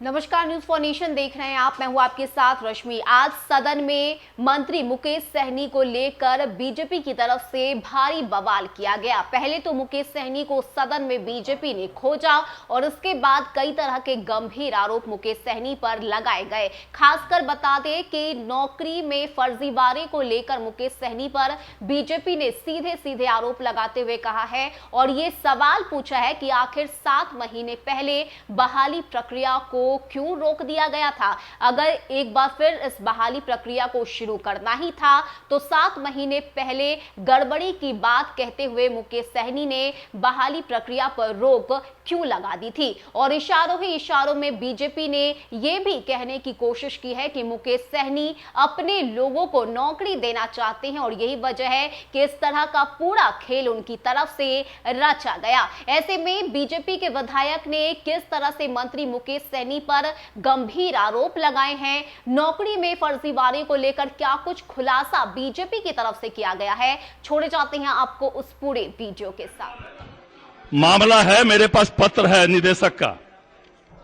नमस्कार, news for nation देख रहे हैं आप। मैं हूं आपके साथ रश्मि। आज सदन में मंत्री मुकेश सहनी को लेकर बीजेपी की तरफ से भारी बवाल किया गया। पहले तो मुकेश सहनी को सदन में बीजेपी ने खोजा और उसके बाद कई तरह के गंभीर आरोप मुकेश सहनी पर लगाए गए। खासकर बता दें कि नौकरी में फर्जीवाड़े को लेकर मुकेश सहनी पर बीजेपी ने सीधे सीधे आरोप लगाते हुए कहा है और ये सवाल पूछा है कि आखिर 7 महीने पहले बहाली प्रक्रिया को क्यों रोक दिया गया था। अगर एक बार फिर इस बहाली प्रक्रिया को शुरू करना ही था तो 7 महीने पहले गड़बड़ी की बात कहते हुए मुकेश सहनी ने बहाली प्रक्रिया पर रोक क्यों लगा दी थी। और इशारों ही इशारों में बीजेपी ने यह भी कहने की कोशिश की है कि मुकेश सहनी अपने लोगों को नौकरी देना चाहते हैं और यही वजह है कि इस तरह का पूरा खेल उनकी तरफ से रचा गया। ऐसे में बीजेपी के विधायक ने किस तरह से मंत्री मुकेश सहनी पर गंभीर आरोप लगाए हैं, नौकरी में फर्जीवाड़े को लेकर क्या कुछ खुलासा बीजेपी की तरफ से किया गया है, छोड़े जाते हैं आपको उस पूरे वीडियो के साथ। मामला है, मेरे पास पत्र है निदेशक का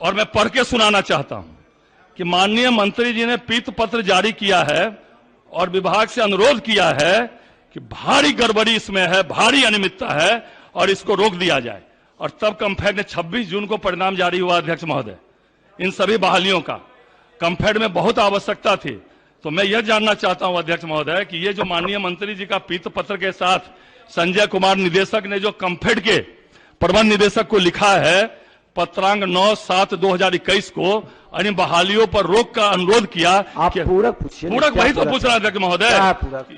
और मैं पढ़ के सुनाना चाहता हूं कि माननीय मंत्री जी ने पीत पत्र जारी किया है और विभाग से अनुरोध किया है कि भारी गड़बड़ी इसमें है, भारी अनियमितता है और इसको रोक दिया जाए। और तब कंफेड ने 26 जून को परिणाम जारी हुआ। अध्यक्ष महोदय, इन सभी बहालियों का कंफेड में बहुत आवश्यकता थी। तो मैं यह जानना चाहता हूं अध्यक्ष महोदय कि ये जो माननीय मंत्री जी का पीत पत्र के साथ संजय कुमार निदेशक ने जो कंफेड के प्रबंध निदेशक को लिखा है पत्रांक 9/7/2021 को और इन बहालियों पर रोक का अनुरोध किया। आप पूरक पूछिए। पूरक वही तो पूछ रहा है अध्यक्ष महोदय,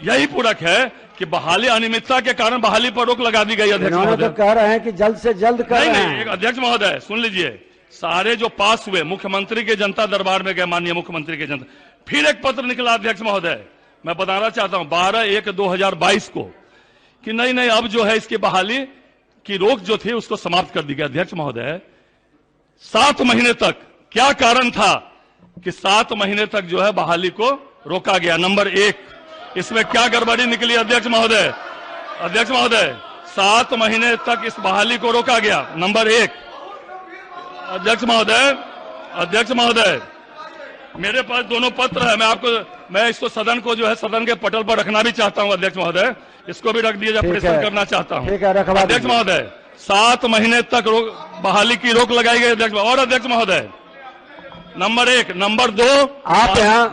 यही पूरक है कि बहाली अनियमितता के कारण बहाली पर रोक लगा दी गई। अध्यक्ष महोदय तो कह रहे हैं कि जल्द से जल्द कर रहे हैं। अध्यक्ष महोदय सुन लीजिए, सारे जो पास हुए मुख्यमंत्री के जनता दरबार में गए, माननीय मुख्यमंत्री के जनता, फिर एक पत्र निकला अध्यक्ष महोदय, मैं बताना चाहता हूं 12/1/2022 को कि नहीं अब जो है इसकी बहाली की रोक जो थी उसको समाप्त कर दी गई। अध्यक्ष महोदय 7 महीने तक क्या कारण था कि 7 महीने तक जो है बहाली को रोका गया? नंबर 1, इसमें क्या गड़बड़ी निकली अध्यक्ष महोदय? अध्यक्ष महोदय 7 महीने तक इस बहाली को रोका गया। नंबर 1। अध्यक्ष महोदय मेरे पास दोनों पत्र है, मैं इसको सदन को जो है सदन के पटल पर रखना भी चाहता हूं। अध्यक्ष महोदय इसको भी रख दिया, प्रेषण करना चाहता हूं। अध्यक्ष महोदय 7 महीने तक बहाली की रोक लगाई गई अध्यक्ष। और अध्यक्ष महोदय नंबर 1, नंबर 2 आप यहाँ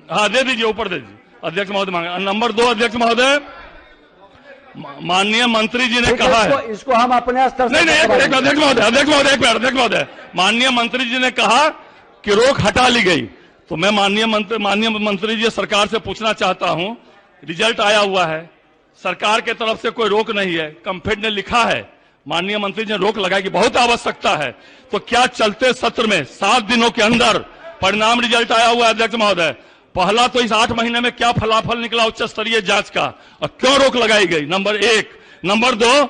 हाँ दे दीजिए, ऊपर दे दीजिए अध्यक्ष महोदय मांगे। नंबर 2 अध्यक्ष महोदय माननीय मंत्री जी ने कहा है इसको हम अपने स्तर से अध्यक्ष महोदय माननीय मंत्री जी ने कहा कि रोक हटा ली गई। तो मैं माननीय मंत्री जी सरकार से पूछना चाहता हूं, रिजल्ट आया हुआ है, सरकार के तरफ से कोई रोक नहीं है, कंफेड ने लिखा है, माननीय मंत्री जी ने रोक लगाई कि बहुत आवश्यकता है, तो क्या चलते सत्र में 7 दिनों के अंदर परिणाम रिजल्ट आया हुआ है? अध्यक्ष महोदय पहला तो इस 8 महीने में क्या फलाफल निकला उच्च स्तरीय जांच का और क्यों रोक लगाई गई? नंबर 1। नंबर 2,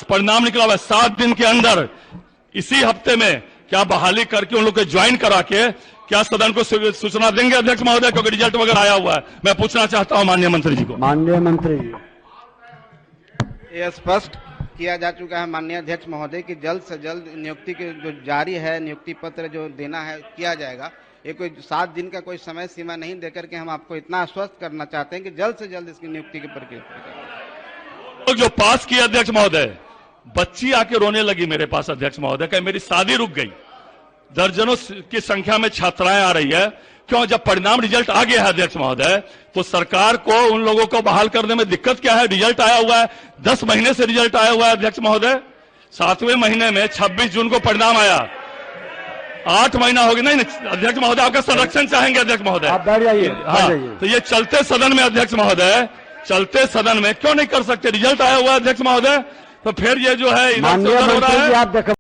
परिणाम निकला हुआ 7 दिन के अंदर इसी हफ्ते में क्या बहाली करके उन लोग को ज्वाइन करा के क्या सदन को सूचना देंगे अध्यक्ष महोदय? क्योंकि रिजल्ट वगैरह आया हुआ है। मैं पूछना चाहता हूं माननीय मंत्री जी को। माननीय मंत्री जी, यह स्पष्ट किया जा चुका है माननीय अध्यक्ष महोदय कि जल्द से जल्द नियुक्ति के जो जारी है, नियुक्ति पत्र जो देना है किया जाएगा। ये कोई 7 दिन का कोई समय सीमा नहीं देकर के हम आपको इतना आश्वस्त करना चाहते हैं कि जल्द से जल्द इसकी नियुक्ति की प्रक्रिया जो पास किया अध्यक्ष महोदय, बच्ची आके रोने लगी मेरे पास अध्यक्ष महोदय, कहीं मेरी शादी रुक गई। दर्जनों की संख्या में छात्राएं आ रही है। क्यों? जब परिणाम रिजल्ट आ गया है अध्यक्ष महोदय तो सरकार को उन लोगों को बहाल करने में दिक्कत क्या है? रिजल्ट आया हुआ है, 10 महीने से रिजल्ट आया हुआ है अध्यक्ष महोदय। 7वें महीने में 26 जून को परिणाम आया, 8 महीना हो गया। नहीं अध्यक्ष महोदय आपका संरक्षण चाहेंगे अध्यक्ष महोदय। आप बैठ जाइए। हाँ, तो ये चलते सदन में अध्यक्ष महोदय, चलते सदन में क्यों नहीं कर सकते? रिजल्ट आया हुआ है अध्यक्ष महोदय। तो फिर ये जो है इधर से उधर हो रहा है।